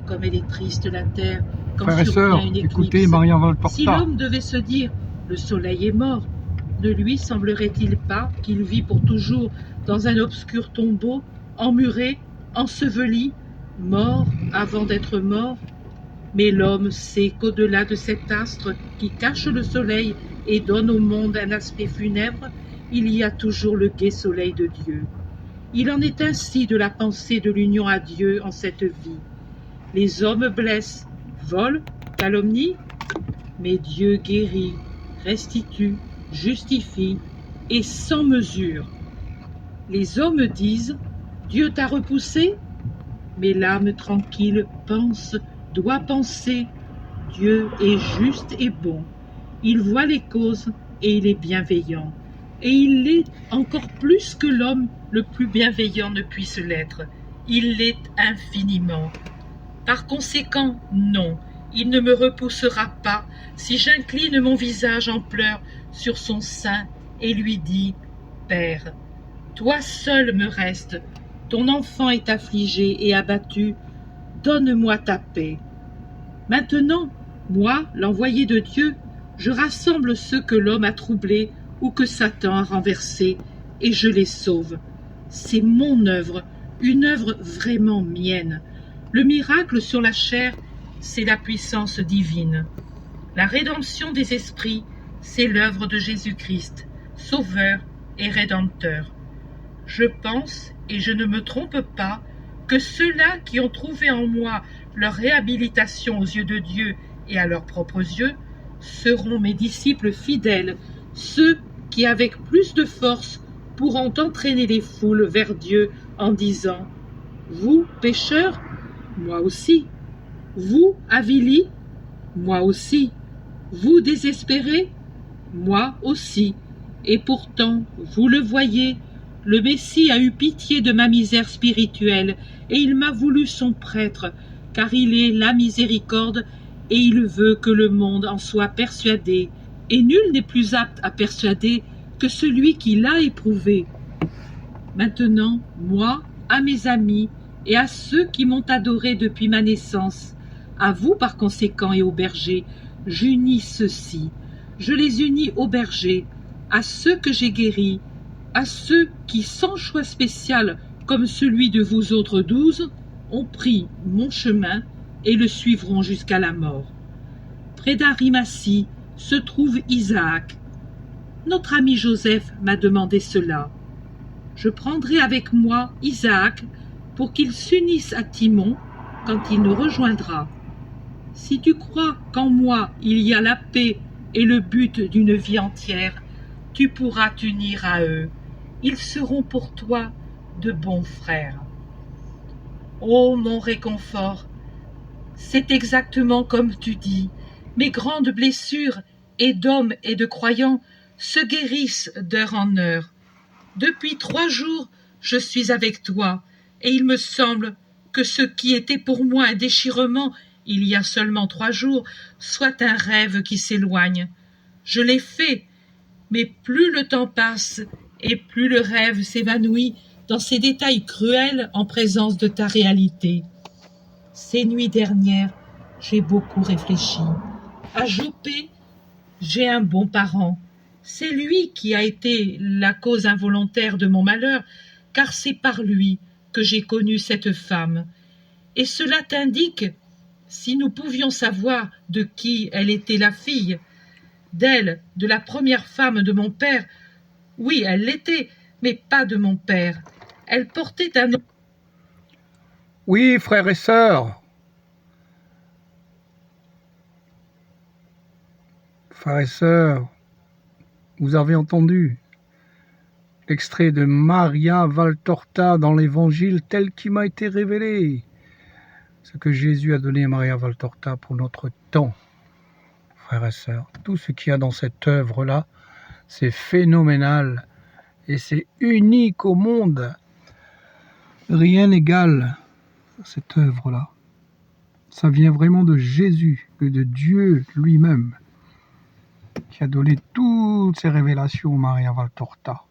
comme elle est triste la terre quand Frères et survient sœurs, une écoutez éclipse. Maria Si Valtorta. l'homme devait se dire « le soleil est mort », ne lui semblerait-il pas qu'il vit pour toujours dans un obscur tombeau, emmuré, enseveli, mort avant d'être mort? Mais l'homme sait qu'au-delà de cet astre qui cache le soleil et donne au monde un aspect funèbre, il y a toujours le gai soleil de Dieu. Il en est ainsi de la pensée de l'union à Dieu en cette vie. Les hommes blessent, volent, calomnient, mais Dieu guérit, restitue, justifie, et sans mesure. Les hommes disent « Dieu t'a repoussé ?» Mais l'âme tranquille pense, doit penser. Dieu est juste et bon. Il voit les causes et il est bienveillant. Et il l'est encore plus que l'homme le plus bienveillant ne puisse l'être. Il l'est infiniment. Par conséquent, non, il ne me repoussera pas si j'incline mon visage en pleurs sur son sein et lui dis « Père, toi seul me restes, ton enfant est affligé et abattu, donne-moi ta paix. » Maintenant, moi, l'envoyé de Dieu, je rassemble ceux que l'homme a troublés ou que Satan a renversés, et je les sauve. C'est mon œuvre, une œuvre vraiment mienne. Le miracle sur la chair, c'est la puissance divine. La rédemption des esprits, c'est l'œuvre de Jésus-Christ, Sauveur et Rédempteur. Je pense, et je ne me trompe pas, que ceux-là qui ont trouvé en moi leur réhabilitation aux yeux de Dieu et à leurs propres yeux seront mes disciples fidèles, ceux qui avec plus de force pourront entraîner les foules vers Dieu en disant « Vous, pécheurs, moi aussi. Vous, avilis, moi aussi. Vous, désespérés, moi aussi. Et pourtant, vous le voyez, le Messie a eu pitié de ma misère spirituelle, et il m'a voulu son prêtre, car il est la miséricorde, et il veut que le monde en soit persuadé, et nul n'est plus apte à persuader que celui qui l'a éprouvé. Maintenant, moi, à mes amis, et à ceux qui m'ont adoré depuis ma naissance, à vous par conséquent et aux bergers, j'unis ceux-ci. Je les unis aux bergers, à ceux que j'ai guéris, à ceux qui, sans choix spécial, comme celui de vous autres 12, ont pris mon chemin et le suivront jusqu'à la mort. Près d'Arimathie se trouve Isaac. Notre ami Joseph m'a demandé cela. Je prendrai avec moi Isaac pour qu'il s'unisse à Timon quand il nous rejoindra. Si tu crois qu'en moi il y a la paix et le but d'une vie entière, tu pourras t'unir à eux. Ils seront pour toi de bons frères. Ô mon réconfort, c'est exactement comme tu dis. Mes grandes blessures, et d'hommes et de croyants, se guérissent d'heure en heure. Depuis 3 jours, je suis avec toi, et il me semble que ce qui était pour moi un déchirement il y a seulement 3 jours soit un rêve qui s'éloigne. Je l'ai fait, mais plus le temps passe et plus le rêve s'évanouit dans ces détails cruels en présence de ta réalité. Ces nuits dernières, j'ai beaucoup réfléchi. À Joppé, j'ai un bon parent. C'est lui qui a été la cause involontaire de mon malheur, car c'est par lui que j'ai connu cette femme. Et cela t'indique, si nous pouvions savoir de qui elle était la fille, d'elle, de la première femme de mon père, oui, elle l'était, mais pas de mon père. Elle portait un nom. Oui, frères et sœurs. Frères et sœurs, vous avez entendu l'extrait de Maria Valtorta dans l'évangile tel qu'il m'a été révélé. Ce que Jésus a donné à Maria Valtorta pour notre temps, frères et sœurs. Tout ce qu'il y a dans cette œuvre-là, c'est phénoménal et c'est unique au monde. Rien n'égale cette œuvre-là. Ça vient vraiment de Jésus, de Dieu lui-même, qui a donné toutes ces révélations à Maria Valtorta.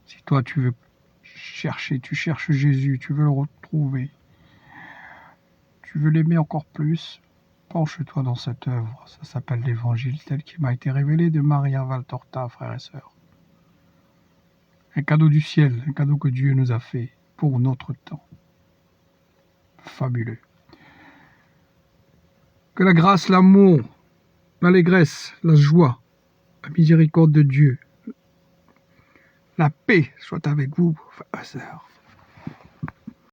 Si toi tu veux chercher, tu cherches Jésus, tu veux le retrouver, tu veux l'aimer encore plus, penche-toi dans cette œuvre. Ça s'appelle l'Évangile tel qu'il m'a été révélé de Maria Valtorta, frères et sœurs. Un cadeau du ciel, un cadeau que Dieu nous a fait pour notre temps. Fabuleux. Que la grâce, l'amour, l'allégresse, la joie, la miséricorde de Dieu, la paix soit avec vous, frères et sœurs.